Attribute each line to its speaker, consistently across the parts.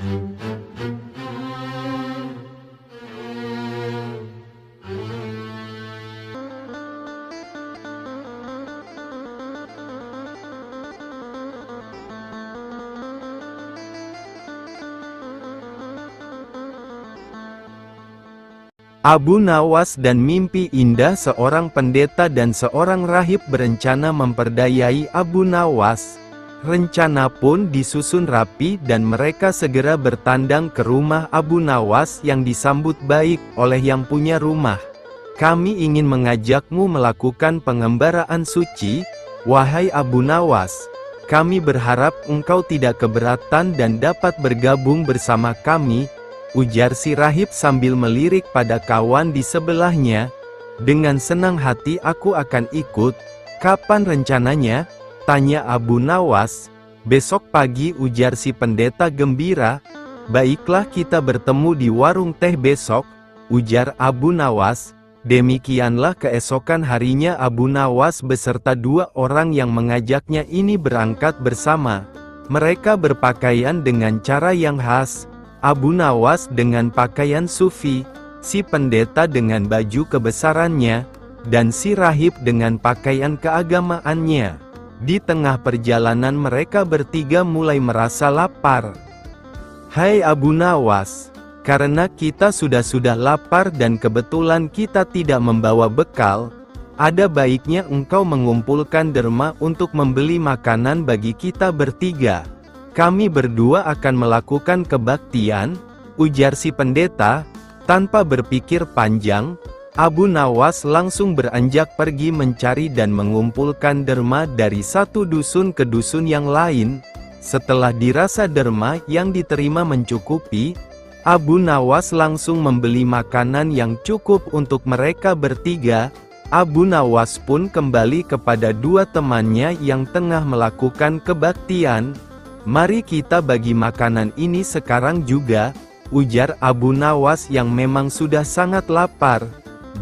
Speaker 1: Abu Nawas dan mimpi indah. Seorang pendeta dan seorang rahib berencana memperdayai Abu Nawas. Rencana pun disusun rapi dan mereka segera bertandang ke rumah Abu Nawas yang disambut baik oleh yang punya rumah. "Kami ingin mengajakmu melakukan pengembaraan suci, wahai Abu Nawas. Kami berharap engkau tidak keberatan dan dapat bergabung bersama kami," ujar si rahib sambil melirik pada kawan di sebelahnya. "Dengan senang hati aku akan ikut. Kapan rencananya?" tanya Abu Nawas. "Besok pagi," ujar si pendeta gembira. "Baiklah, kita bertemu di warung teh besok," ujar Abu Nawas. Demikianlah keesokan harinya Abu Nawas beserta dua orang yang mengajaknya ini berangkat bersama. Mereka berpakaian dengan cara yang khas. Abu Nawas dengan pakaian sufi, si pendeta dengan baju kebesarannya, dan si rahib dengan pakaian keagamaannya. Di tengah perjalanan mereka bertiga mulai merasa lapar. "Hai Abu Nawas, karena kita sudah lapar dan kebetulan kita tidak membawa bekal, ada baiknya engkau mengumpulkan derma untuk membeli makanan bagi kita bertiga. Kami berdua akan melakukan kebaktian," ujar si pendeta. Tanpa berpikir panjang, Abu Nawas langsung beranjak pergi mencari dan mengumpulkan derma dari satu dusun ke dusun yang lain. Setelah dirasa derma yang diterima mencukupi, Abu Nawas langsung membeli makanan yang cukup untuk mereka bertiga. Abu Nawas pun kembali kepada dua temannya yang tengah melakukan kebaktian. "Mari kita bagi makanan ini sekarang juga," ujar Abu Nawas yang memang sudah sangat lapar.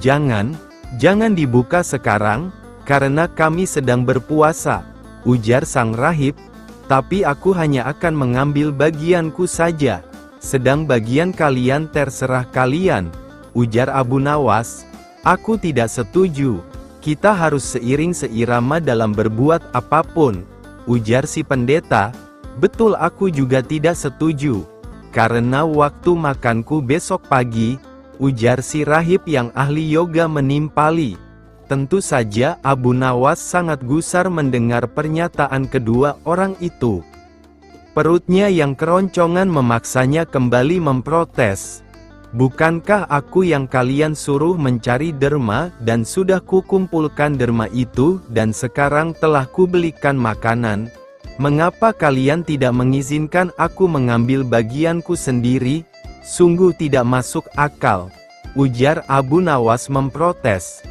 Speaker 1: Jangan dibuka sekarang, karena kami sedang berpuasa," ujar sang rahib. "Tapi aku hanya akan mengambil bagianku saja. Sedang bagian kalian terserah kalian," ujar Abu Nawas. "Aku tidak setuju. Kita harus seiring seirama dalam berbuat apapun," ujar si pendeta. "Betul, aku juga tidak setuju. Karena waktu makanku besok pagi," ujar si rahib yang ahli yoga menimpali. Tentu saja Abu Nawas sangat gusar mendengar pernyataan kedua orang itu. Perutnya yang keroncongan memaksanya kembali memprotes. "Bukankah aku yang kalian suruh mencari derma dan sudah kukumpulkan derma itu dan sekarang telah kubelikan makanan? Mengapa kalian tidak mengizinkan aku mengambil bagianku sendiri? Sungguh tidak masuk akal," ujar Abu Nawas memprotes.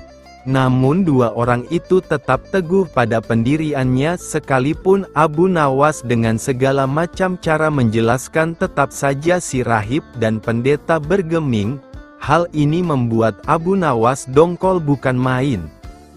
Speaker 1: Namun dua orang itu tetap teguh pada pendiriannya. Sekalipun Abu Nawas dengan segala macam cara menjelaskan, tetap saja si rahib dan pendeta bergeming. Hal ini membuat Abu Nawas dongkol bukan main.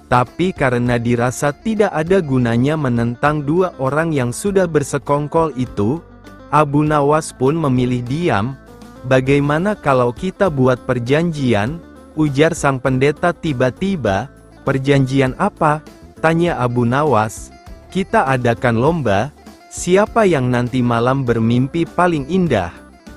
Speaker 1: Tapi karena dirasa tidak ada gunanya menentang dua orang yang sudah bersekongkol itu, Abu Nawas pun memilih diam. "Bagaimana kalau kita buat perjanjian?" ujar sang pendeta tiba-tiba. "Perjanjian apa?" tanya Abu Nawas. "Kita adakan lomba. Siapa yang nanti malam bermimpi paling indah,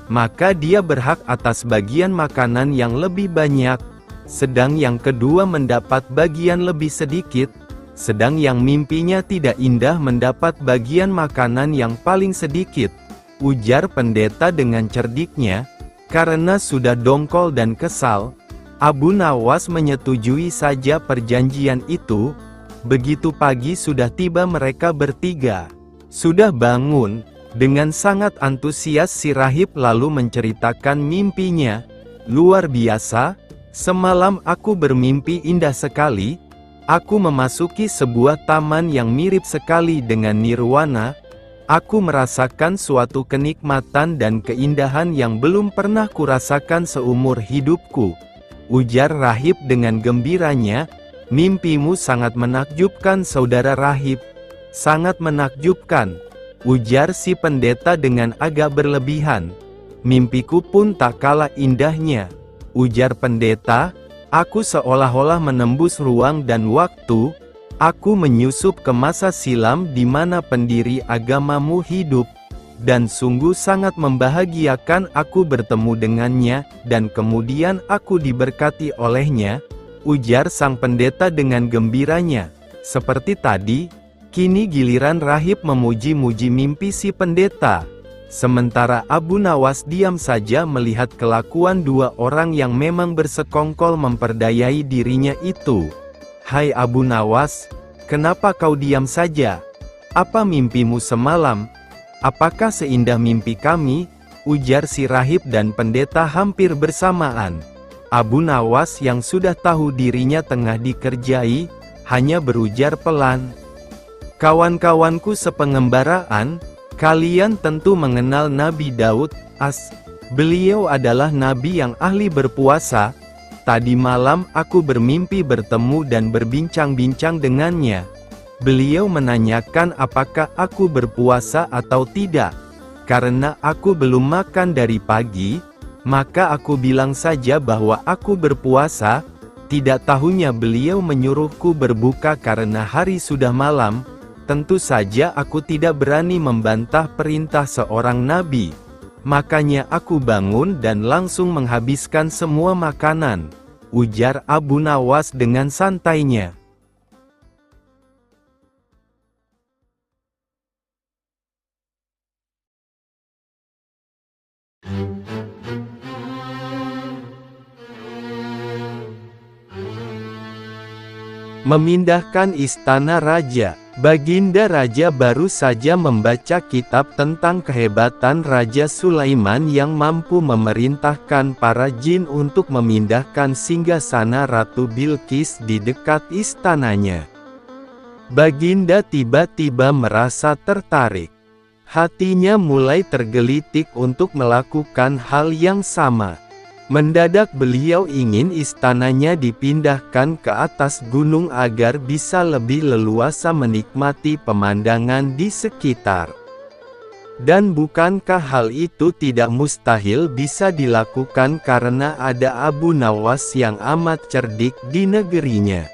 Speaker 1: maka dia berhak atas bagian makanan yang lebih banyak. Sedang yang kedua mendapat bagian lebih sedikit. Sedang yang mimpinya tidak indah mendapat bagian makanan yang paling sedikit," ujar pendeta dengan cerdiknya. Karena sudah dongkol dan kesal, Abu Nawas menyetujui saja perjanjian itu. Begitu pagi sudah tiba mereka bertiga. Sudah bangun, dengan sangat antusias si rahib lalu menceritakan mimpinya. "Luar biasa, semalam aku bermimpi indah sekali. Aku memasuki sebuah taman yang mirip sekali dengan nirwana. Aku merasakan suatu kenikmatan dan keindahan yang belum pernah kurasakan seumur hidupku," ujar rahib dengan gembiranya. "Mimpimu sangat menakjubkan saudara rahib." "Sangat menakjubkan," ujar si pendeta dengan agak berlebihan. Mimpiku pun tak kalah indahnya, ujar pendeta. Aku seolah-olah menembus ruang dan waktu. Aku menyusup ke masa silam di mana pendiri agamamu hidup. Dan sungguh sangat membahagiakan aku bertemu dengannya, dan kemudian aku diberkati olehnya, ujar sang pendeta dengan gembiranya. Seperti tadi, kini giliran rahib memuji-muji mimpi si pendeta. Sementara Abu Nawas diam saja melihat kelakuan dua orang yang memang bersekongkol memperdayai dirinya itu. Hai Abu Nawas, kenapa kau diam saja? Apa mimpimu semalam? Apakah seindah mimpi kami? Ujar si rahib dan pendeta hampir bersamaan. Abu Nawas yang sudah tahu dirinya tengah dikerjai, hanya berujar pelan. Kawan-kawanku sepengembaraan, kalian tentu mengenal Nabi Daud, Beliau adalah nabi yang ahli berpuasa. Tadi malam aku bermimpi bertemu dan berbincang-bincang dengannya. Beliau menanyakan apakah aku berpuasa atau tidak. Karena aku belum makan dari pagi, maka aku bilang saja bahwa aku berpuasa. Tidak tahunya beliau menyuruhku berbuka karena hari sudah malam. Tentu saja aku tidak berani membantah perintah seorang nabi. Makanya aku bangun dan langsung menghabiskan semua makanan, ujar Abu Nawas dengan santainya. Memindahkan istana raja. Baginda Raja baru saja membaca kitab tentang kehebatan Raja Sulaiman yang mampu memerintahkan para jin untuk memindahkan singgasana Ratu Bilqis di dekat istananya. Baginda tiba-tiba merasa tertarik. Hatinya mulai tergelitik untuk melakukan hal yang sama. Mendadak beliau ingin istananya dipindahkan ke atas gunung agar bisa lebih leluasa menikmati pemandangan di sekitar. Dan bukankah hal itu tidak mustahil bisa dilakukan karena ada Abu Nawas yang amat cerdik di negerinya.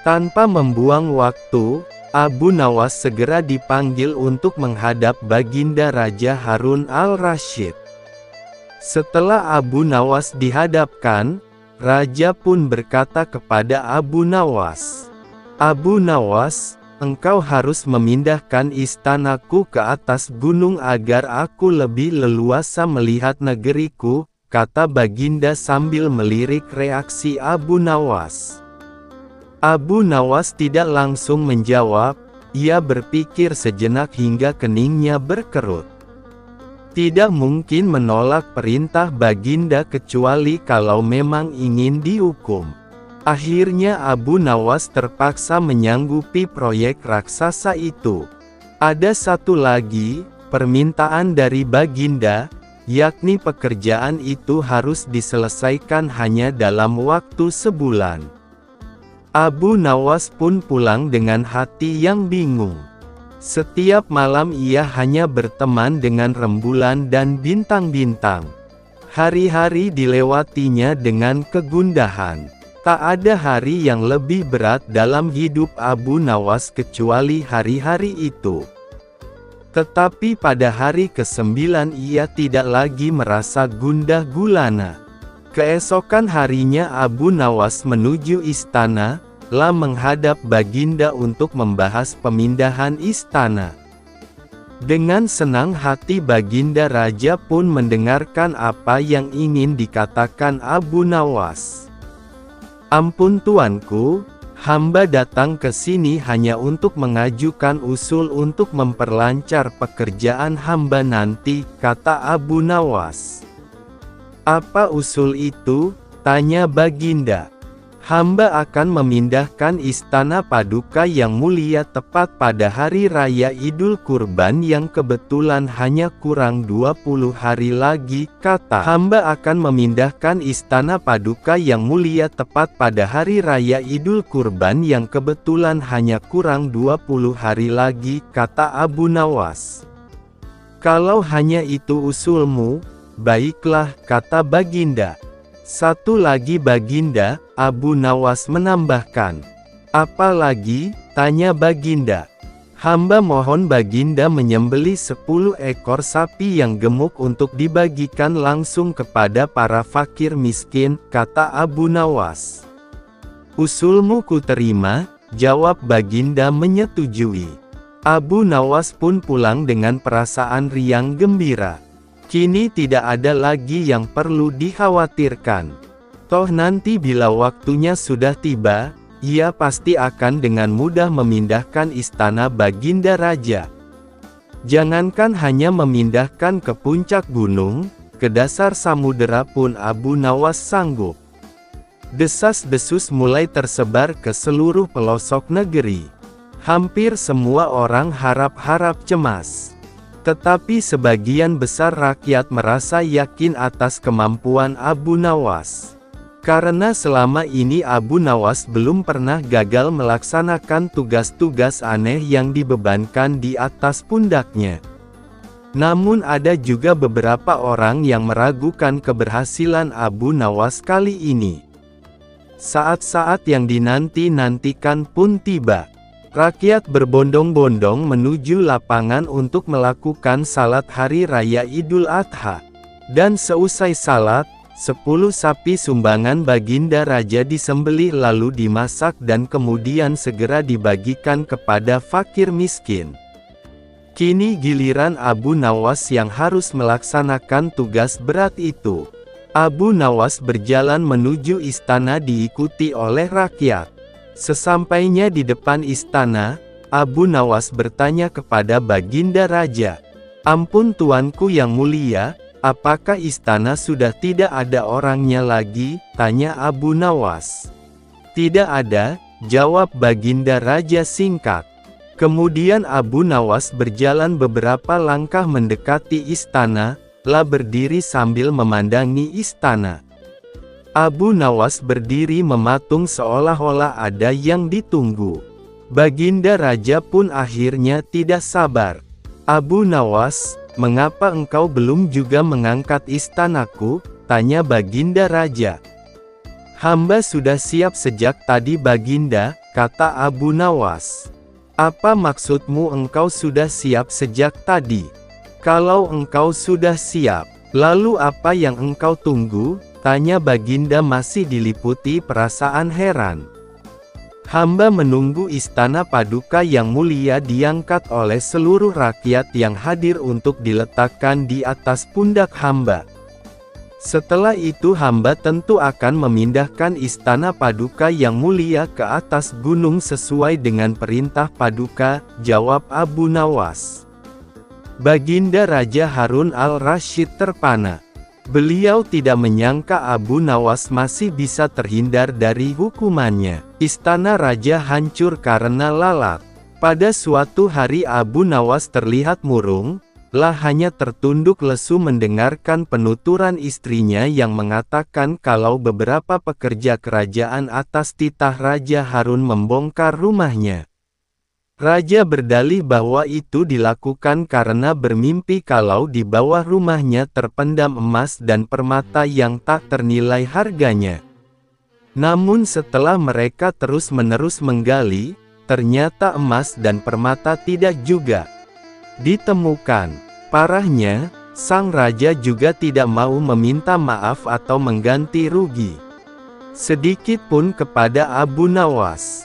Speaker 1: Tanpa membuang waktu, Abu Nawas segera dipanggil untuk menghadap Baginda Raja Harun al-Rasyid. Setelah Abu Nawas dihadapkan, Raja pun berkata kepada Abu Nawas, "Abu Nawas, engkau harus memindahkan istanaku ke atas gunung agar aku lebih leluasa melihat negeriku," kata Baginda sambil melirik reaksi Abu Nawas. Abu Nawas tidak langsung menjawab, ia berpikir sejenak hingga keningnya berkerut. Tidak mungkin menolak perintah Baginda kecuali kalau memang ingin dihukum. Akhirnya Abu Nawas terpaksa menyanggupi proyek raksasa itu. Ada satu lagi permintaan dari Baginda, yakni pekerjaan itu harus diselesaikan hanya dalam waktu sebulan. Abu Nawas pun pulang dengan hati yang bingung. Setiap malam ia hanya berteman dengan rembulan dan bintang-bintang. Hari-hari dilewatinya dengan kegundahan. Tak ada hari yang lebih berat dalam hidup Abu Nawas kecuali hari-hari itu. Tetapi pada hari ke-9 ia tidak lagi merasa gundah gulana. Keesokan harinya Abu Nawas menuju istana, menghadap Baginda untuk membahas pemindahan istana. Dengan senang hati Baginda Raja pun mendengarkan apa yang ingin dikatakan Abu Nawas. "Ampun tuanku, hamba datang ke sini hanya untuk mengajukan usul untuk memperlancar pekerjaan hamba nanti," kata Abu Nawas. "Apa usul itu?" tanya Baginda. "Hamba akan memindahkan istana Paduka yang mulia tepat pada hari raya Idul Kurban yang kebetulan hanya kurang 20 hari lagi," kata. "Hamba akan memindahkan istana Paduka yang mulia tepat pada hari raya Idul Kurban yang kebetulan hanya kurang 20 hari lagi," kata Abu Nawas. "Kalau hanya itu usulmu, "Baiklah," kata Baginda. "Satu lagi Baginda," Abu Nawas menambahkan. "Apa lagi?" tanya Baginda. "Hamba mohon Baginda menyembelih 10 ekor sapi yang gemuk untuk dibagikan langsung kepada para fakir miskin," kata Abu Nawas. "Usulmu kuterima," jawab Baginda menyetujui. Abu Nawas pun pulang dengan perasaan riang gembira. Kini tidak ada lagi yang perlu dikhawatirkan. Toh nanti bila waktunya sudah tiba, ia pasti akan dengan mudah memindahkan istana Baginda Raja. Jangankan hanya memindahkan ke puncak gunung, ke dasar samudera pun Abu Nawas sanggup. Desas-desus mulai tersebar ke seluruh pelosok negeri. Hampir semua orang harap-harap cemas. Tetapi sebagian besar rakyat merasa yakin atas kemampuan Abu Nawas. Karena selama ini Abu Nawas belum pernah gagal melaksanakan tugas-tugas aneh yang dibebankan di atas pundaknya. Namun ada juga beberapa orang yang meragukan keberhasilan Abu Nawas kali ini. Saat-saat yang dinanti-nantikan pun tiba. Rakyat berbondong-bondong menuju lapangan untuk melakukan salat hari raya Idul Adha. Dan seusai salat, 10 sapi sumbangan Baginda Raja disembelih lalu dimasak dan kemudian segera dibagikan kepada fakir miskin. Kini giliran Abu Nawas yang harus melaksanakan tugas berat itu. Abu Nawas berjalan menuju istana diikuti oleh rakyat. Sesampainya di depan istana, Abu Nawas bertanya kepada Baginda Raja, "Ampun tuanku yang mulia, apakah istana sudah tidak ada orangnya lagi?" tanya Abu Nawas. "Tidak ada," jawab Baginda Raja singkat. Kemudian Abu Nawas berjalan beberapa langkah mendekati istana, lalu berdiri sambil memandangi istana. Abu Nawas berdiri mematung seolah-olah ada yang ditunggu. Baginda Raja pun akhirnya tidak sabar. "Abu Nawas, mengapa engkau belum juga mengangkat istanaku?" tanya Baginda Raja. "Hamba sudah siap sejak tadi Baginda," kata Abu Nawas. "Apa maksudmu engkau sudah siap sejak tadi? Kalau engkau sudah siap, lalu apa yang engkau tunggu?" tanya Baginda masih diliputi perasaan heran. "Hamba menunggu istana paduka yang mulia diangkat oleh seluruh rakyat yang hadir untuk diletakkan di atas pundak hamba. Setelah itu hamba tentu akan memindahkan istana paduka yang mulia ke atas gunung sesuai dengan perintah paduka," jawab Abu Nawas. Baginda Raja Harun al-Rasyid terpana. Beliau tidak menyangka Abu Nawas masih bisa terhindar dari hukumannya. Istana raja hancur karena lalat. Pada suatu hari Abu Nawas terlihat murung, hanya tertunduk lesu mendengarkan penuturan istrinya yang mengatakan kalau beberapa pekerja kerajaan atas titah Raja Harun membongkar rumahnya. Raja berdalih bahwa itu dilakukan karena bermimpi kalau di bawah rumahnya terpendam emas dan permata yang tak ternilai harganya. Namun setelah mereka terus-menerus menggali, ternyata emas dan permata tidak juga ditemukan. Parahnya, sang raja juga tidak mau meminta maaf atau mengganti rugi sedikit pun kepada Abu Nawas.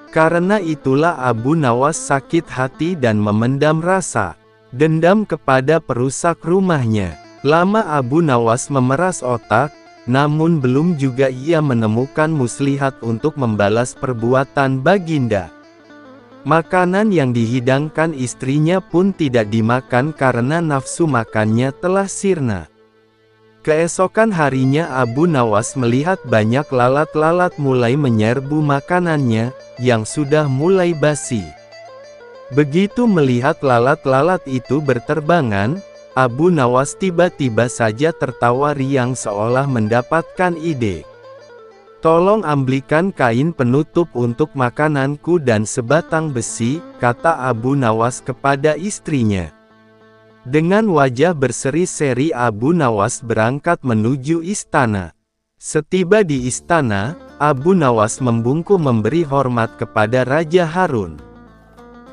Speaker 1: Karena itulah Abu Nawas sakit hati dan memendam rasa dendam kepada perusak rumahnya. Lama Abu Nawas memeras otak, namun belum juga ia menemukan muslihat untuk membalas perbuatan Baginda. Makanan yang dihidangkan istrinya pun tidak dimakan karena nafsu makannya telah sirna. Keesokan harinya Abu Nawas melihat banyak lalat-lalat mulai menyerbu makanannya, yang sudah mulai basi. Begitu melihat lalat-lalat itu berterbangan, Abu Nawas tiba-tiba saja tertawa riang seolah mendapatkan ide. "Tolong ambilkan kain penutup untuk makananku dan sebatang besi," kata Abu Nawas kepada istrinya. Dengan wajah berseri-seri Abu Nawas berangkat menuju istana. Setiba di istana, Abu Nawas membungkuk memberi hormat kepada Raja Harun.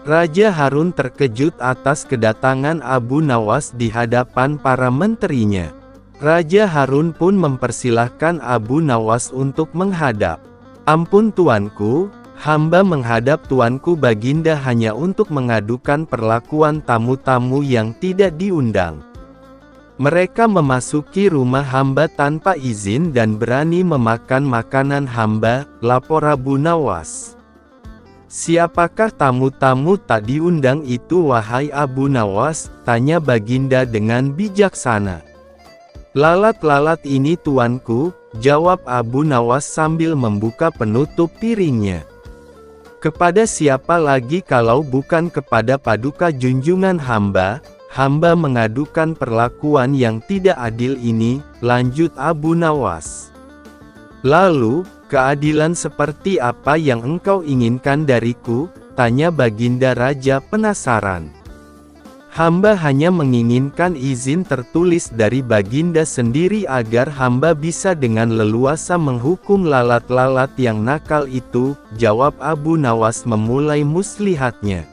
Speaker 1: Raja Harun terkejut atas kedatangan Abu Nawas di hadapan para menterinya. Raja Harun pun mempersilahkan Abu Nawas untuk menghadap. "Ampun tuanku, hamba menghadap tuanku Baginda hanya untuk mengadukan perlakuan tamu-tamu yang tidak diundang. Mereka memasuki rumah hamba tanpa izin dan berani memakan makanan hamba," lapor Abu Nawas. "Siapakah tamu-tamu tak diundang itu wahai Abu Nawas?" tanya Baginda dengan bijaksana. "Lalat-lalat ini tuanku," jawab Abu Nawas sambil membuka penutup piringnya. "Kepada siapa lagi kalau bukan kepada paduka junjungan hamba mengadukan perlakuan yang tidak adil ini," lanjut Abu Nawas. "Lalu, keadilan seperti apa yang engkau inginkan dariku?" tanya Baginda Raja penasaran. "Hamba hanya menginginkan izin tertulis dari Baginda sendiri agar hamba bisa dengan leluasa menghukum lalat-lalat yang nakal itu," jawab Abu Nawas memulai muslihatnya.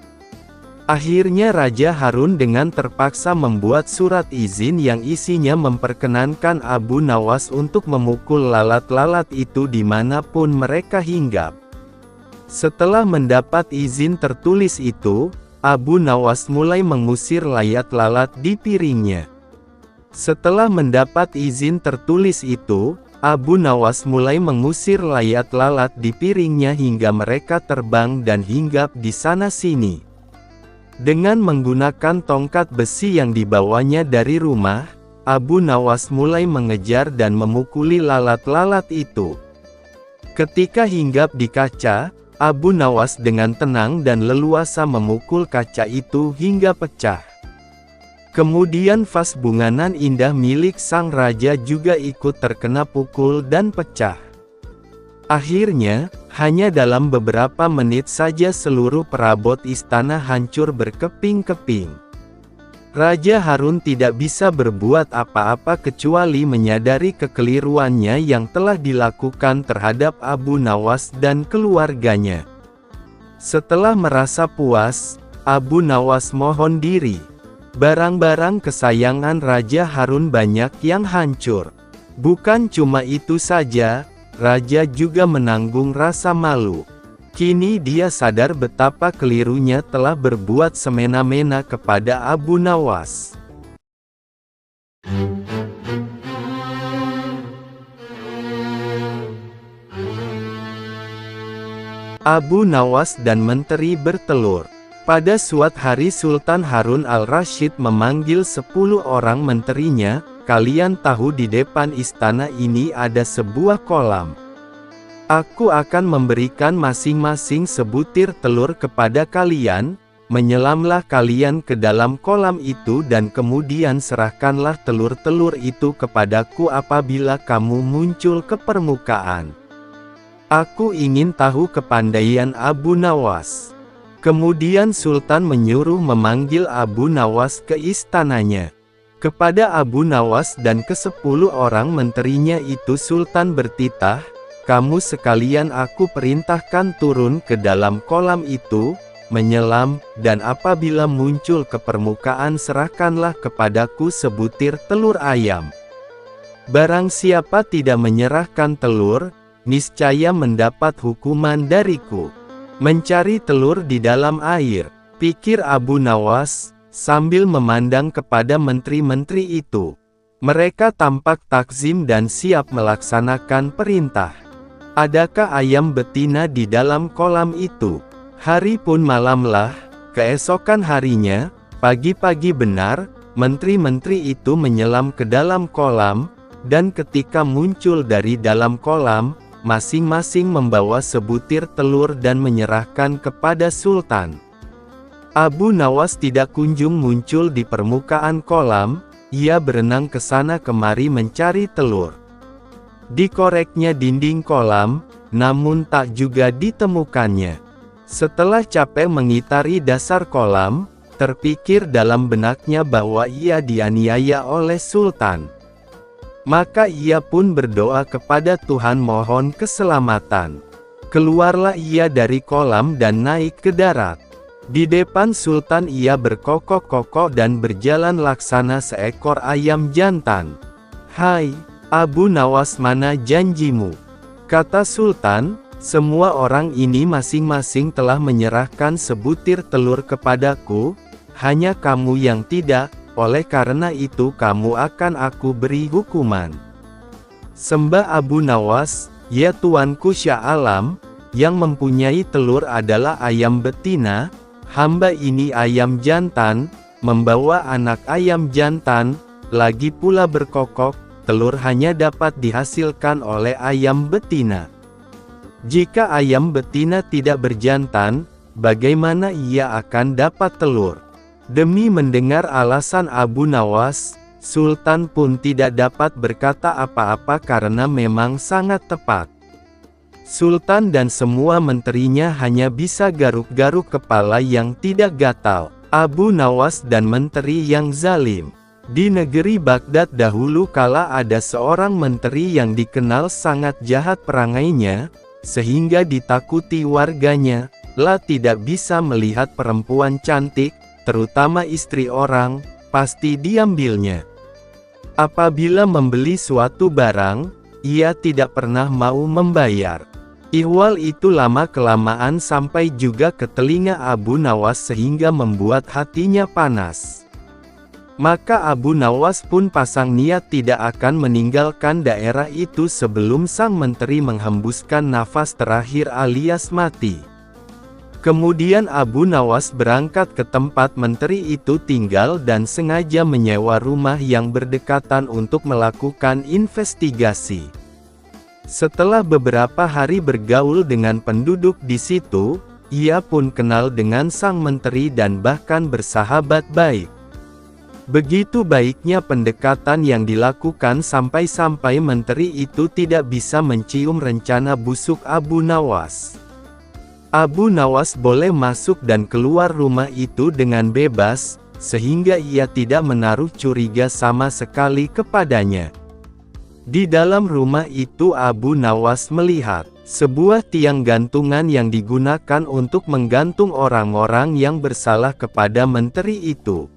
Speaker 1: Akhirnya Raja Harun dengan terpaksa membuat surat izin yang isinya memperkenankan Abu Nawas untuk memukul lalat-lalat itu dimanapun mereka hinggap. Setelah mendapat izin tertulis itu, Abu Nawas mulai mengusir lalat-lalat di piringnya. Setelah mendapat izin tertulis itu, Abu Nawas mulai mengusir lalat-lalat di piringnya hingga mereka terbang dan hinggap di sana-sini. Dengan menggunakan tongkat besi yang dibawanya dari rumah, Abu Nawas mulai mengejar dan memukuli lalat-lalat itu. Ketika hinggap di kaca, Abu Nawas dengan tenang dan leluasa memukul kaca itu hingga pecah. Kemudian vas bunganan indah milik sang raja juga ikut terkena pukul dan pecah. Akhirnya, hanya dalam beberapa menit saja seluruh perabot istana hancur berkeping-keping. Raja Harun tidak bisa berbuat apa-apa kecuali menyadari kekeliruannya yang telah dilakukan terhadap Abu Nawas dan keluarganya. Setelah merasa puas, Abu Nawas mohon diri. Barang-barang kesayangan Raja Harun banyak yang hancur. Bukan cuma itu saja, Raja juga menanggung rasa malu. Kini dia sadar betapa kelirunya telah berbuat semena-mena kepada Abu Nawas. Abu Nawas dan menteri bertelur. Pada suatu hari Sultan Harun al-Rasyid memanggil 10 orang menterinya. "Kalian tahu di depan istana ini ada sebuah kolam. Aku akan memberikan masing-masing sebutir telur kepada kalian. Menyelamlah kalian ke dalam kolam itu dan kemudian serahkanlah telur-telur itu kepadaku apabila kamu muncul ke permukaan. Aku ingin tahu kepandaian Abu Nawas." Kemudian Sultan menyuruh memanggil Abu Nawas ke istananya. Kepada Abu Nawas dan ke-10 orang menterinya itu Sultan bertitah, "Kamu sekalian aku perintahkan turun ke dalam kolam itu, menyelam, dan apabila muncul ke permukaan serahkanlah kepadaku sebutir telur ayam. Barang siapa tidak menyerahkan telur, niscaya mendapat hukuman dariku." "Mencari telur di dalam air," pikir Abu Nawas, sambil memandang kepada menteri-menteri itu. Mereka tampak takzim dan siap melaksanakan perintah. "Adakah ayam betina di dalam kolam itu?" Hari pun malamlah, keesokan harinya, pagi-pagi benar, menteri-menteri itu menyelam ke dalam kolam, dan ketika muncul dari dalam kolam, masing-masing membawa sebutir telur dan menyerahkan kepada Sultan. Abu Nawas tidak kunjung muncul di permukaan kolam, ia berenang ke sana kemari mencari telur. Dikoreknya dinding kolam, namun tak juga ditemukannya. Setelah capek mengitari dasar kolam, terpikir dalam benaknya bahwa ia dianiaya oleh sultan. Maka ia pun berdoa kepada Tuhan mohon keselamatan. Keluarlah ia dari kolam dan naik ke darat. Di depan sultan ia berkokok-kokok dan berjalan laksana seekor ayam jantan. "Hai, Abu Nawas, mana janjimu?" kata sultan. "Semua orang ini masing-masing telah menyerahkan sebutir telur kepadaku, hanya kamu yang tidak, oleh karena itu kamu akan aku beri hukuman." "Sembah Abu Nawas, ya tuanku Syah Alam, yang mempunyai telur adalah ayam betina, hamba ini ayam jantan, membawa anak ayam jantan, lagi pula berkokok, telur hanya dapat dihasilkan oleh ayam betina. Jika ayam betina tidak berjantan, bagaimana ia akan dapat telur?" Demi mendengar alasan Abu Nawas, sultan pun tidak dapat berkata apa-apa karena memang sangat tepat. Sultan dan semua menterinya hanya bisa garuk-garuk kepala yang tidak gatal. Abu Nawas dan menteri yang zalim. Di negeri Baghdad dahulu kala ada seorang menteri yang dikenal sangat jahat perangainya, sehingga ditakuti warganya, lah tidak bisa melihat perempuan cantik, terutama istri orang, pasti diambilnya. Apabila membeli suatu barang, ia tidak pernah mau membayar. Ihwal itu lama-kelamaan sampai juga ke telinga Abu Nawas sehingga membuat hatinya panas. Maka Abu Nawas pun pasang niat tidak akan meninggalkan daerah itu sebelum sang menteri menghembuskan nafas terakhir alias mati. Kemudian Abu Nawas berangkat ke tempat menteri itu tinggal dan sengaja menyewa rumah yang berdekatan untuk melakukan investigasi. Setelah beberapa hari bergaul dengan penduduk di situ, ia pun kenal dengan sang menteri dan bahkan bersahabat baik. Begitu baiknya pendekatan yang dilakukan sampai-sampai menteri itu tidak bisa mencium rencana busuk Abu Nawas. Abu Nawas boleh masuk dan keluar rumah itu dengan bebas, sehingga ia tidak menaruh curiga sama sekali kepadanya. Di dalam rumah itu Abu Nawas melihat sebuah tiang gantungan yang digunakan untuk menggantung orang-orang yang bersalah kepada menteri itu.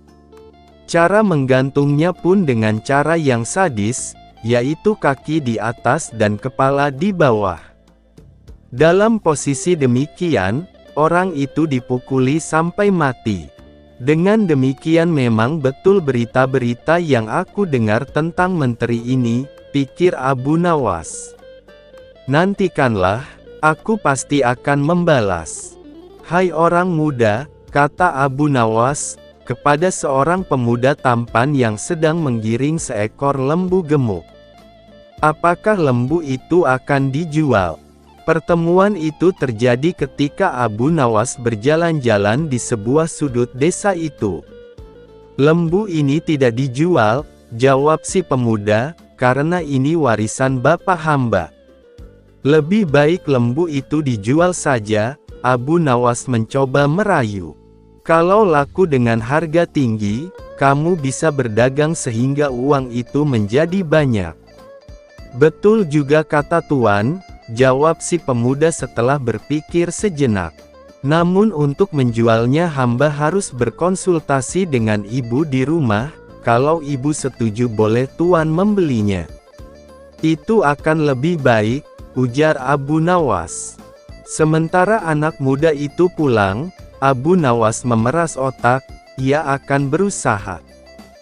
Speaker 1: Cara menggantungnya pun dengan cara yang sadis, yaitu kaki di atas dan kepala di bawah. Dalam posisi demikian, orang itu dipukuli sampai mati. Dengan demikian memang betul berita-berita yang aku dengar tentang menteri ini, pikir Abu Nawas. Nantikanlah, aku pasti akan membalas. Hai orang muda, kata Abu Nawas, kepada seorang pemuda tampan yang sedang menggiring seekor lembu gemuk. Apakah lembu itu akan dijual? Pertemuan itu terjadi ketika Abu Nawas berjalan-jalan di sebuah sudut desa itu. Lembu ini tidak dijual, jawab si pemuda, karena ini warisan bapak hamba. Lebih baik lembu itu dijual saja, Abu Nawas mencoba merayu. Kalau laku dengan harga tinggi, kamu bisa berdagang sehingga uang itu menjadi banyak. Betul juga kata tuan, jawab si pemuda setelah berpikir sejenak. Namun untuk menjualnya hamba harus berkonsultasi dengan ibu di rumah, kalau ibu setuju boleh tuan membelinya. Itu akan lebih baik, ujar Abu Nawas. Sementara anak muda itu pulang, Abu Nawas memeras otak, ia akan berusaha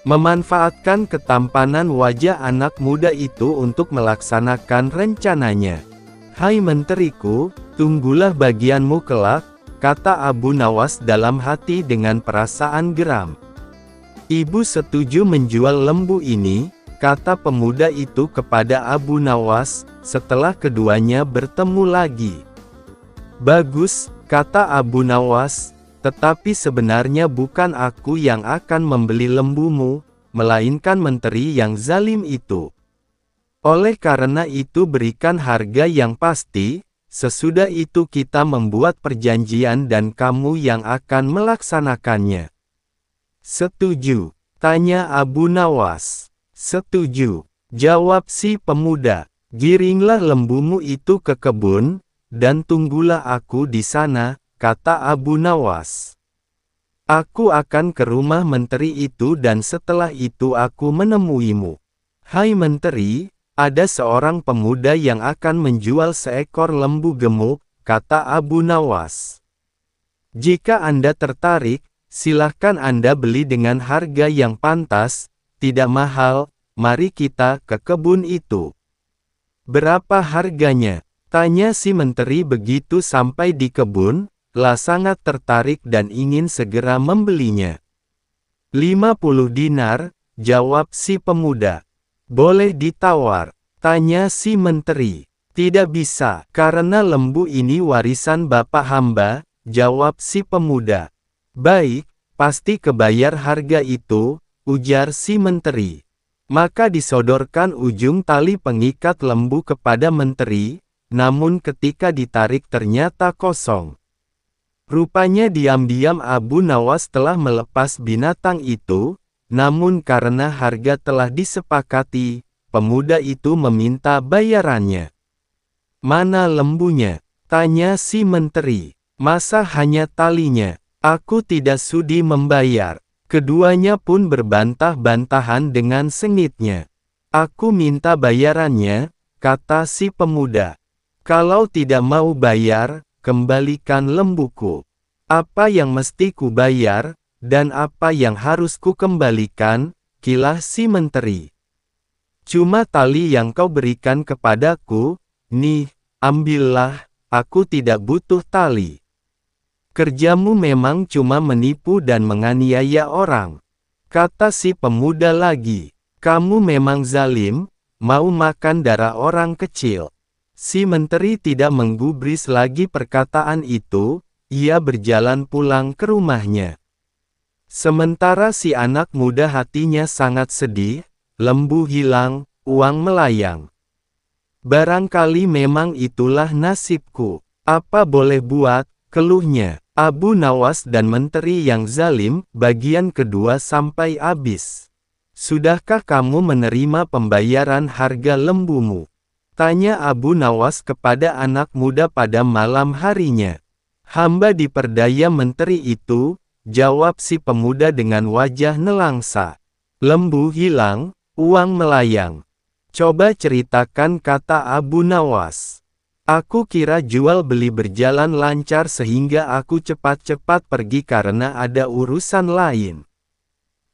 Speaker 1: memanfaatkan ketampanan wajah anak muda itu untuk melaksanakan rencananya. Hai menteriku, tunggulah bagianmu kelak, kata Abu Nawas dalam hati dengan perasaan geram. Ibu setuju menjual lembu ini, kata pemuda itu kepada Abu Nawas, setelah keduanya bertemu lagi. Bagus, kata Abu Nawas, tetapi sebenarnya bukan aku yang akan membeli lembumu, melainkan menteri yang zalim itu. Oleh karena itu berikan harga yang pasti, sesudah itu kita membuat perjanjian dan kamu yang akan melaksanakannya. Setuju, tanya Abu Nawas. Setuju, jawab si pemuda. Giringlah lembumu itu ke kebun, dan tunggulah aku di sana, kata Abu Nawas. Aku akan ke rumah menteri itu dan setelah itu aku menemuimu. Hai menteri, ada seorang pemuda yang akan menjual seekor lembu gemuk, kata Abu Nawas. Jika Anda tertarik, silahkan Anda beli dengan harga yang pantas, tidak mahal, mari kita ke kebun itu. Berapa harganya? Tanya si menteri begitu sampai di kebun, lah sangat tertarik dan ingin segera membelinya. 50 dinar, jawab si pemuda. Boleh ditawar? Tanya si menteri. Tidak bisa, karena lembu ini warisan bapak hamba, jawab si pemuda. Baik, pasti kebayar harga itu, ujar si menteri. Maka disodorkan ujung tali pengikat lembu kepada menteri, namun ketika ditarik ternyata kosong. Rupanya diam-diam Abu Nawas telah melepas binatang itu, namun karena harga telah disepakati, pemuda itu meminta bayarannya. Mana lembunya? Tanya si menteri. Masa hanya talinya? Aku tidak sudi membayar. Keduanya pun berbantah-bantahan dengan sengitnya. Aku minta bayarannya, kata si pemuda. Kalau tidak mau bayar, kembalikan lembuku. Apa yang mesti ku bayar, dan apa yang harus ku kembalikan, kilah si menteri. Cuma tali yang kau berikan kepadaku, nih, ambillah, aku tidak butuh tali. Kerjamu memang cuma menipu dan menganiaya orang. Kata si pemuda lagi, kamu memang zalim, mau makan darah orang kecil. Si menteri tidak menggubris lagi perkataan itu, ia berjalan pulang ke rumahnya. Sementara si anak muda hatinya sangat sedih, lembu hilang, uang melayang. Barangkali memang itulah nasibku. Apa boleh buat, keluhnya. Abu Nawas dan menteri yang zalim, bagian kedua sampai habis. Sudahkah kamu menerima pembayaran harga lembumu? Tanya Abu Nawas kepada anak muda pada malam harinya. Hamba diperdaya menteri itu, jawab si pemuda dengan wajah nelangsa. Lembu hilang, uang melayang. Coba ceritakan, kata Abu Nawas. Aku kira jual beli berjalan lancar sehingga aku cepat-cepat pergi karena ada urusan lain.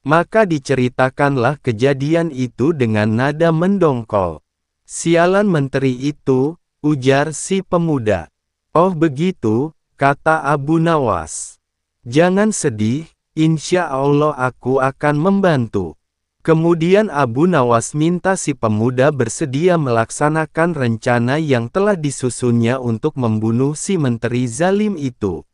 Speaker 1: Maka diceritakanlah kejadian itu dengan nada mendongkol. Sialan menteri itu, ujar si pemuda. Oh begitu, kata Abu Nawas. Jangan sedih, insya Allah aku akan membantu. Kemudian Abu Nawas minta si pemuda bersedia melaksanakan rencana yang telah disusunnya untuk membunuh si menteri zalim itu.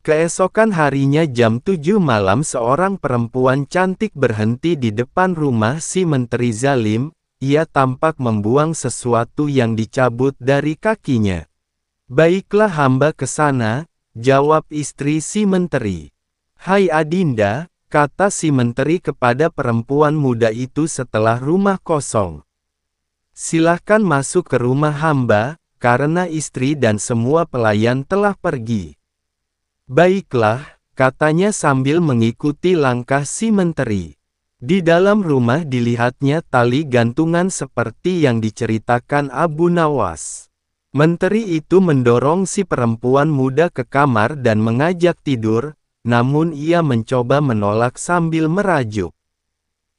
Speaker 1: Keesokan harinya jam 7 malam seorang perempuan cantik berhenti di depan rumah si menteri zalim. Ia tampak membuang sesuatu yang dicabut dari kakinya. Baiklah hamba ke sana, jawab istri si menteri. Hai Adinda, kata si menteri kepada perempuan muda itu setelah rumah kosong. Silahkan masuk ke rumah hamba, karena istri dan semua pelayan telah pergi. Baiklah, katanya sambil mengikuti langkah si menteri. Di dalam rumah dilihatnya tali gantungan seperti yang diceritakan Abu Nawas. Menteri itu mendorong si perempuan muda ke kamar dan mengajak tidur, namun ia mencoba menolak sambil merajuk.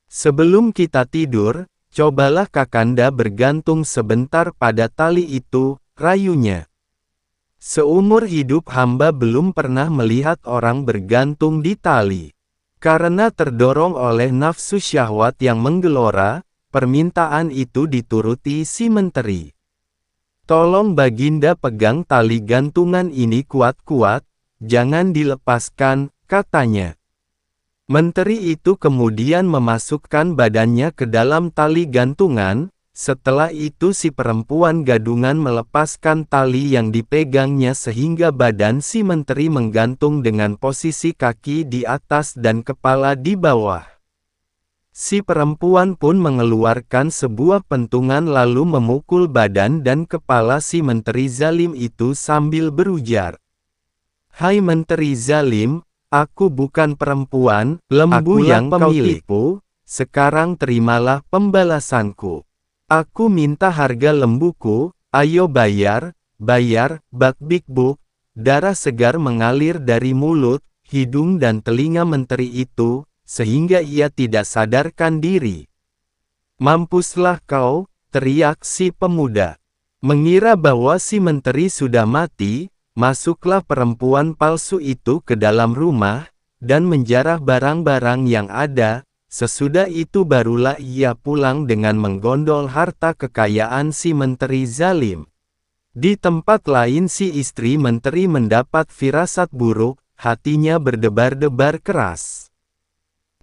Speaker 1: Sebelum kita tidur, cobalah Kakanda bergantung sebentar pada tali itu, rayunya. Seumur hidup hamba belum pernah melihat orang bergantung di tali. Karena terdorong oleh nafsu syahwat yang menggelora, permintaan itu dituruti si menteri. Tolong Baginda pegang tali gantungan ini kuat-kuat, jangan dilepaskan, katanya. Menteri itu kemudian memasukkan badannya ke dalam tali gantungan, Setelah itu si perempuan gadungan melepaskan tali yang dipegangnya sehingga badan si menteri menggantung dengan posisi kaki di atas dan kepala di bawah. Si perempuan pun mengeluarkan sebuah pentungan lalu memukul badan dan kepala si menteri zalim itu sambil berujar, "Hai menteri zalim, aku bukan perempuan, lembu yang kau tipu, sekarang terimalah pembalasanku. Aku minta harga lembuku, ayo bayar, bayar." Bak-bik-buk, darah segar mengalir dari mulut, hidung dan telinga menteri itu, sehingga ia tidak sadarkan diri. "Mampuslah kau," teriak si pemuda. Mengira bahwa si menteri sudah mati, masuklah perempuan palsu itu ke dalam rumah, dan menjarah barang-barang yang ada. Sesudah itu barulah ia pulang dengan menggondol harta kekayaan si menteri zalim. Di tempat lain si istri menteri mendapat firasat buruk, hatinya berdebar-debar keras.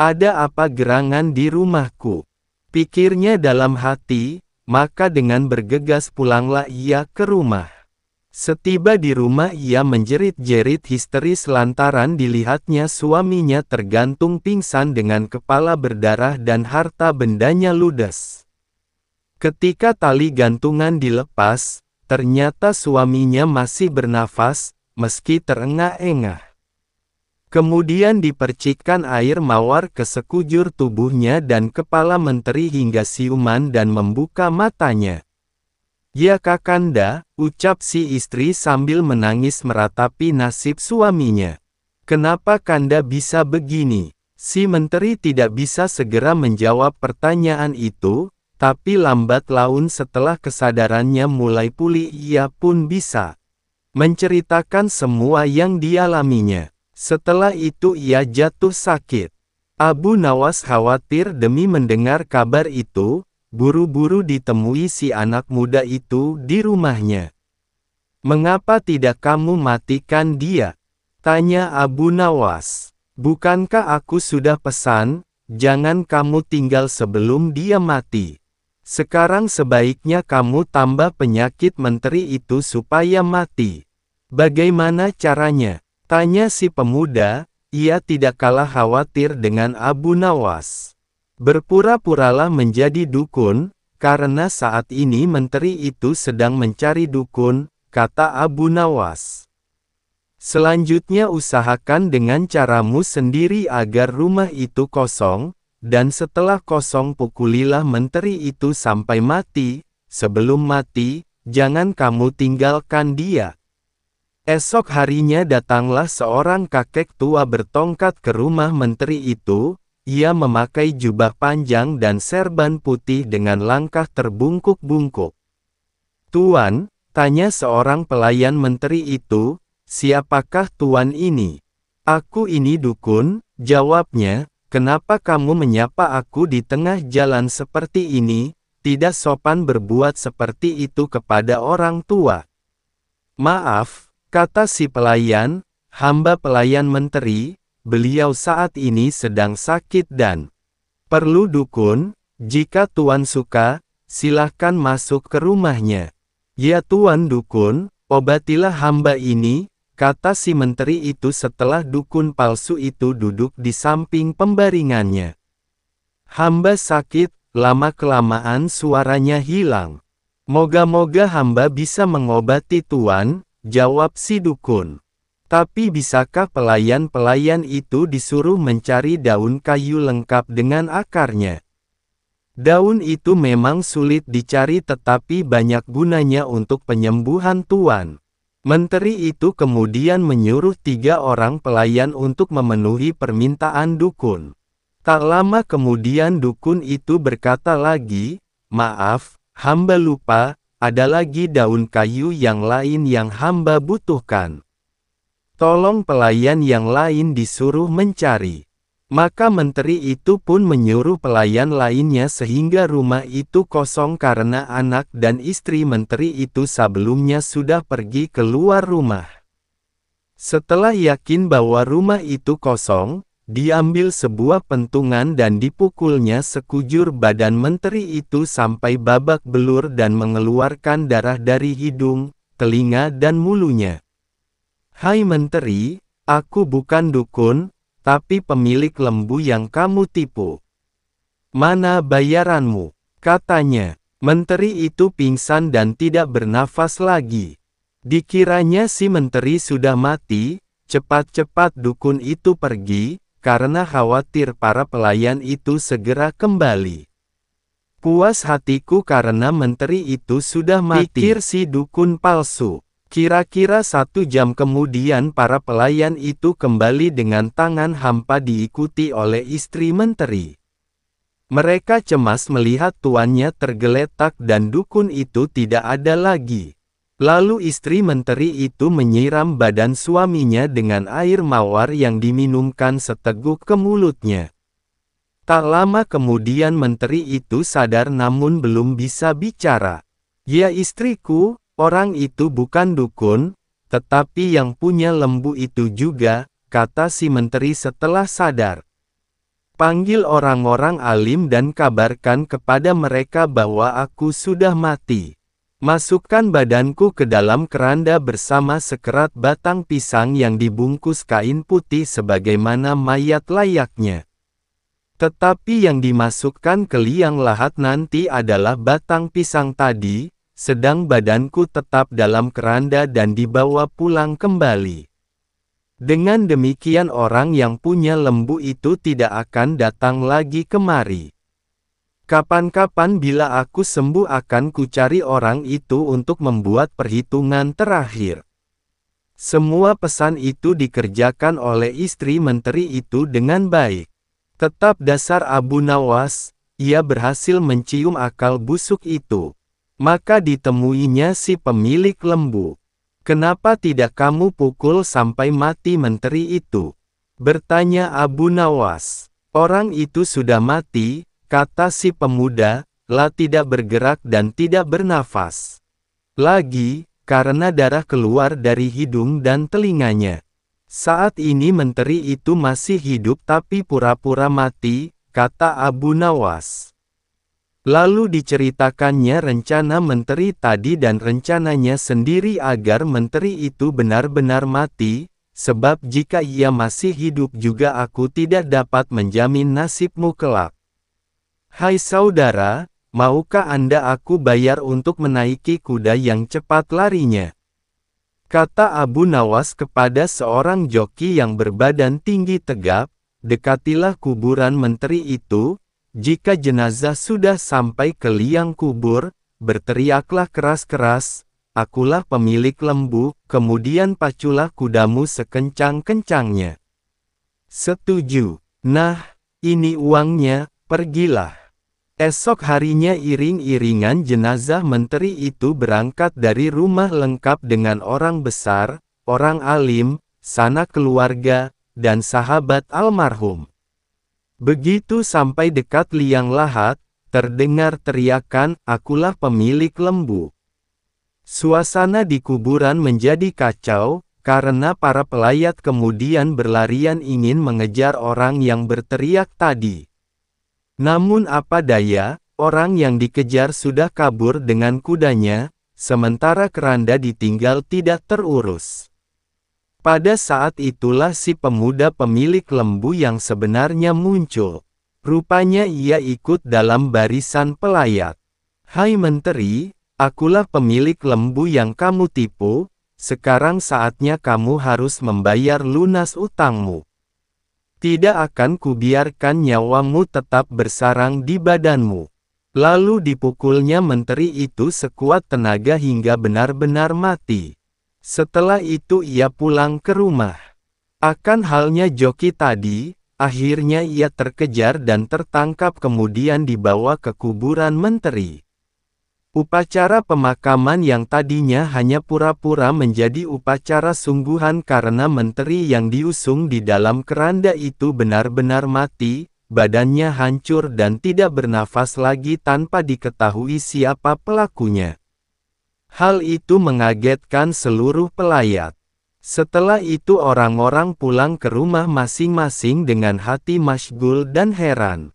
Speaker 1: "Ada apa gerangan di rumahku?" pikirnya dalam hati, maka dengan bergegas pulanglah ia ke rumah. Setiba di rumah ia menjerit-jerit histeris lantaran dilihatnya suaminya tergantung pingsan dengan kepala berdarah dan harta bendanya ludes. Ketika tali gantungan dilepas, ternyata suaminya masih bernafas, meski terengah-engah. Kemudian dipercikkan air mawar ke sekujur tubuhnya dan kepala menteri hingga siuman dan membuka matanya. "Ya Kakanda," ucap si istri sambil menangis meratapi nasib suaminya. "Kenapa Kanda bisa begini?" Si menteri tidak bisa segera menjawab pertanyaan itu, tapi lambat laun setelah kesadarannya mulai pulih ia pun bisa menceritakan semua yang dialaminya. Setelah itu ia jatuh sakit. Abu Nawas khawatir demi mendengar kabar itu, buru-buru ditemui si anak muda itu di rumahnya. "Mengapa tidak kamu matikan dia?" tanya Abu Nawas. "Bukankah aku sudah pesan, jangan kamu tinggal sebelum dia mati? Sekarang sebaiknya kamu tambah penyakit menteri itu supaya mati." "Bagaimana caranya?" tanya si pemuda. Ia tidak kalah khawatir dengan Abu Nawas. "Berpura-puralah menjadi dukun, karena saat ini menteri itu sedang mencari dukun," kata Abu Nawas. "Selanjutnya usahakan dengan caramu sendiri agar rumah itu kosong, dan setelah kosong pukulilah menteri itu sampai mati. Sebelum mati, jangan kamu tinggalkan dia." Esok harinya datanglah seorang kakek tua bertongkat ke rumah menteri itu. Ia memakai jubah panjang dan serban putih dengan langkah terbungkuk-bungkuk. "Tuan," tanya seorang pelayan menteri itu, "siapakah tuan ini?" "Aku ini dukun," jawabnya. "Kenapa kamu menyapa aku di tengah jalan seperti ini? Tidak sopan berbuat seperti itu kepada orang tua." "Maaf," kata si pelayan, "hamba pelayan menteri. Beliau saat ini sedang sakit dan perlu dukun. Jika tuan suka, silahkan masuk ke rumahnya." "Ya tuan dukun, obatilah hamba ini," kata si menteri itu setelah dukun palsu itu duduk di samping pembaringannya. "Hamba sakit," lama-kelamaan suaranya hilang. "Moga-moga hamba bisa mengobati tuan," jawab si dukun. "Tapi bisakah pelayan-pelayan itu disuruh mencari daun kayu lengkap dengan akarnya?" "Daun itu memang sulit dicari tetapi banyak gunanya untuk penyembuhan tuan." Menteri itu kemudian menyuruh 3 orang pelayan untuk memenuhi permintaan dukun. Tak lama kemudian dukun itu berkata lagi, "Maaf, hamba lupa. Ada lagi daun kayu yang lain yang hamba butuhkan. Tolong pelayan yang lain disuruh mencari." Maka menteri itu pun menyuruh pelayan lainnya sehingga rumah itu kosong karena anak dan istri menteri itu sebelumnya sudah pergi keluar rumah. Setelah yakin bahwa rumah itu kosong, Diambil sebuah pentungan dan dipukulnya sekujur badan menteri itu sampai babak belur dan mengeluarkan darah dari hidung, telinga dan mulunya. "Hai menteri, aku bukan dukun, tapi pemilik lembu yang kamu tipu. Mana bayaranmu?" katanya. Menteri itu pingsan dan tidak bernafas lagi. Dikiranya si menteri sudah mati. Cepat-cepat dukun itu pergi, karena khawatir para pelayan itu segera kembali. "Puas hatiku karena menteri itu sudah mati," pikir si dukun palsu. Kira-kira 1 jam kemudian para pelayan itu kembali dengan tangan hampa diikuti oleh istri menteri. Mereka cemas melihat tuannya tergeletak dan dukun itu tidak ada lagi. Lalu istri menteri itu menyiram badan suaminya dengan air mawar yang diminumkan seteguk ke mulutnya. Tak lama kemudian menteri itu sadar namun belum bisa bicara. "Ya istriku, orang itu bukan dukun, tetapi yang punya lembu itu juga," kata si menteri setelah sadar. "Panggil orang-orang alim dan kabarkan kepada mereka bahwa aku sudah mati. Masukkan badanku ke dalam keranda bersama sekerat batang pisang yang dibungkus kain putih sebagaimana mayat layaknya. Tetapi yang dimasukkan ke liang lahat nanti adalah batang pisang tadi, sedang badanku tetap dalam keranda dan dibawa pulang kembali. Dengan demikian orang yang punya lembu itu tidak akan datang lagi kemari. Kapan-kapan bila aku sembuh akan kucari orang itu untuk membuat perhitungan terakhir." Semua pesan itu dikerjakan oleh istri menteri itu dengan baik. Tetap dasar Abu Nawas, ia berhasil mencium akal busuk itu. Maka ditemuinya si pemilik lembu. "Kenapa tidak kamu pukul sampai mati menteri itu?" bertanya Abu Nawas. "Orang itu sudah mati," kata si pemuda, "lah tidak bergerak dan tidak bernafas lagi, karena darah keluar dari hidung dan telinganya. Saat ini menteri itu masih hidup tapi pura-pura mati," kata Abu Nawas. Lalu diceritakannya rencana menteri tadi dan rencananya sendiri agar menteri itu benar-benar mati, sebab jika ia masih hidup juga aku tidak dapat menjamin nasibmu kelak. "Hai saudara, maukah Anda aku bayar untuk menaiki kuda yang cepat larinya?" kata Abu Nawas kepada seorang joki yang berbadan tinggi tegap. "Dekatilah kuburan menteri itu. Jika jenazah sudah sampai ke liang kubur, berteriaklah keras-keras, 'Akulah pemilik lembu,' kemudian paculah kudamu sekencang-kencangnya." "Setuju. Nah, ini uangnya, pergilah." Esok harinya iring-iringan jenazah menteri itu berangkat dari rumah lengkap dengan orang besar, orang alim, sanak keluarga, dan sahabat almarhum. Begitu sampai dekat liang lahat, terdengar teriakan, "Akulah pemilik lembu." Suasana di kuburan menjadi kacau, karena para pelayat kemudian berlarian ingin mengejar orang yang berteriak tadi. Namun apa daya, orang yang dikejar sudah kabur dengan kudanya, sementara keranda ditinggal tidak terurus. Pada saat itulah si pemuda pemilik lembu yang sebenarnya muncul. Rupanya ia ikut dalam barisan pelayat. "Hai menteri, akulah pemilik lembu yang kamu tipu, sekarang saatnya kamu harus membayar lunas utangmu. Tidak akan kubiarkan nyawamu tetap bersarang di badanmu." Lalu dipukulnya menteri itu sekuat tenaga hingga benar-benar mati. Setelah itu ia pulang ke rumah. Akan halnya joki tadi, akhirnya ia terkejar dan tertangkap kemudian dibawa ke kuburan menteri. Upacara pemakaman yang tadinya hanya pura-pura menjadi upacara sungguhan karena menteri yang diusung di dalam keranda itu benar-benar mati, badannya hancur dan tidak bernafas lagi tanpa diketahui siapa pelakunya. Hal itu mengagetkan seluruh pelayat. Setelah itu orang-orang pulang ke rumah masing-masing dengan hati masyghul dan heran.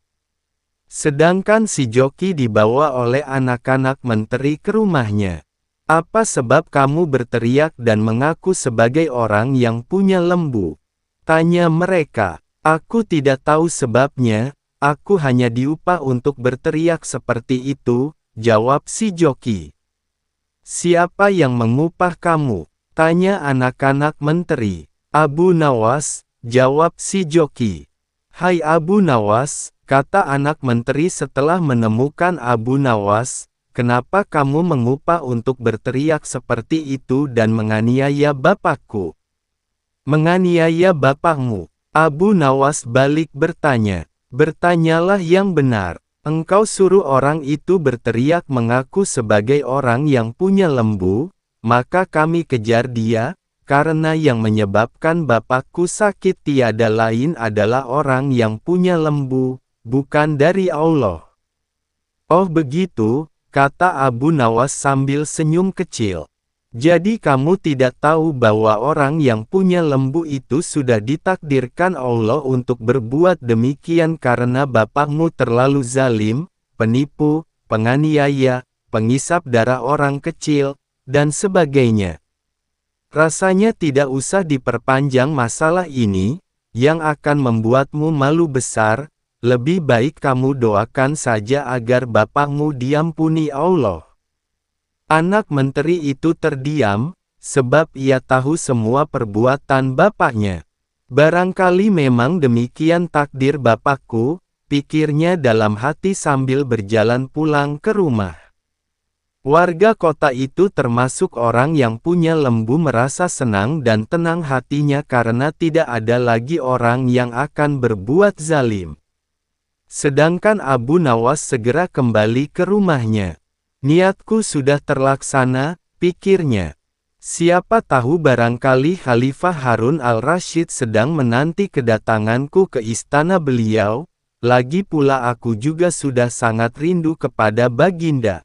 Speaker 1: Sedangkan si joki dibawa oleh anak-anak menteri ke rumahnya. "Apa sebab kamu berteriak dan mengaku sebagai orang yang punya lembu?" tanya mereka. "Aku tidak tahu sebabnya, aku hanya diupah untuk berteriak seperti itu," jawab si joki. "Siapa yang mengupah kamu?" tanya anak-anak menteri. "Abu Nawas," jawab si joki. "Hai Abu Nawas," kata anak menteri setelah menemukan Abu Nawas, "kenapa kamu mengupah untuk berteriak seperti itu dan menganiaya bapakku?" "Menganiaya bapakmu?" Abu Nawas balik bertanya. "Bertanyalah yang benar. Engkau suruh orang itu berteriak mengaku sebagai orang yang punya lembu, maka kami kejar dia, karena yang menyebabkan bapakku sakit tiada lain adalah orang yang punya lembu, bukan dari Allah." "Oh begitu," kata Abu Nawas sambil senyum kecil. "Jadi kamu tidak tahu bahwa orang yang punya lembu itu sudah ditakdirkan Allah untuk berbuat demikian karena bapakmu terlalu zalim, penipu, penganiaya, pengisap darah orang kecil, dan sebagainya. Rasanya tidak usah diperpanjang masalah ini, yang akan membuatmu malu besar, lebih baik kamu doakan saja agar bapakmu diampuni Allah." Anak menteri itu terdiam, sebab ia tahu semua perbuatan bapaknya. "Barangkali memang demikian takdir bapakku," pikirnya dalam hati sambil berjalan pulang ke rumah. Warga kota itu termasuk orang yang punya lembu merasa senang dan tenang hatinya karena tidak ada lagi orang yang akan berbuat zalim. Sedangkan Abu Nawas segera kembali ke rumahnya. "Niatku sudah terlaksana," pikirnya. "Siapa tahu barangkali Khalifah Harun al-Rasyid sedang menanti kedatanganku ke istana beliau, lagi pula aku juga sudah sangat rindu kepada Baginda."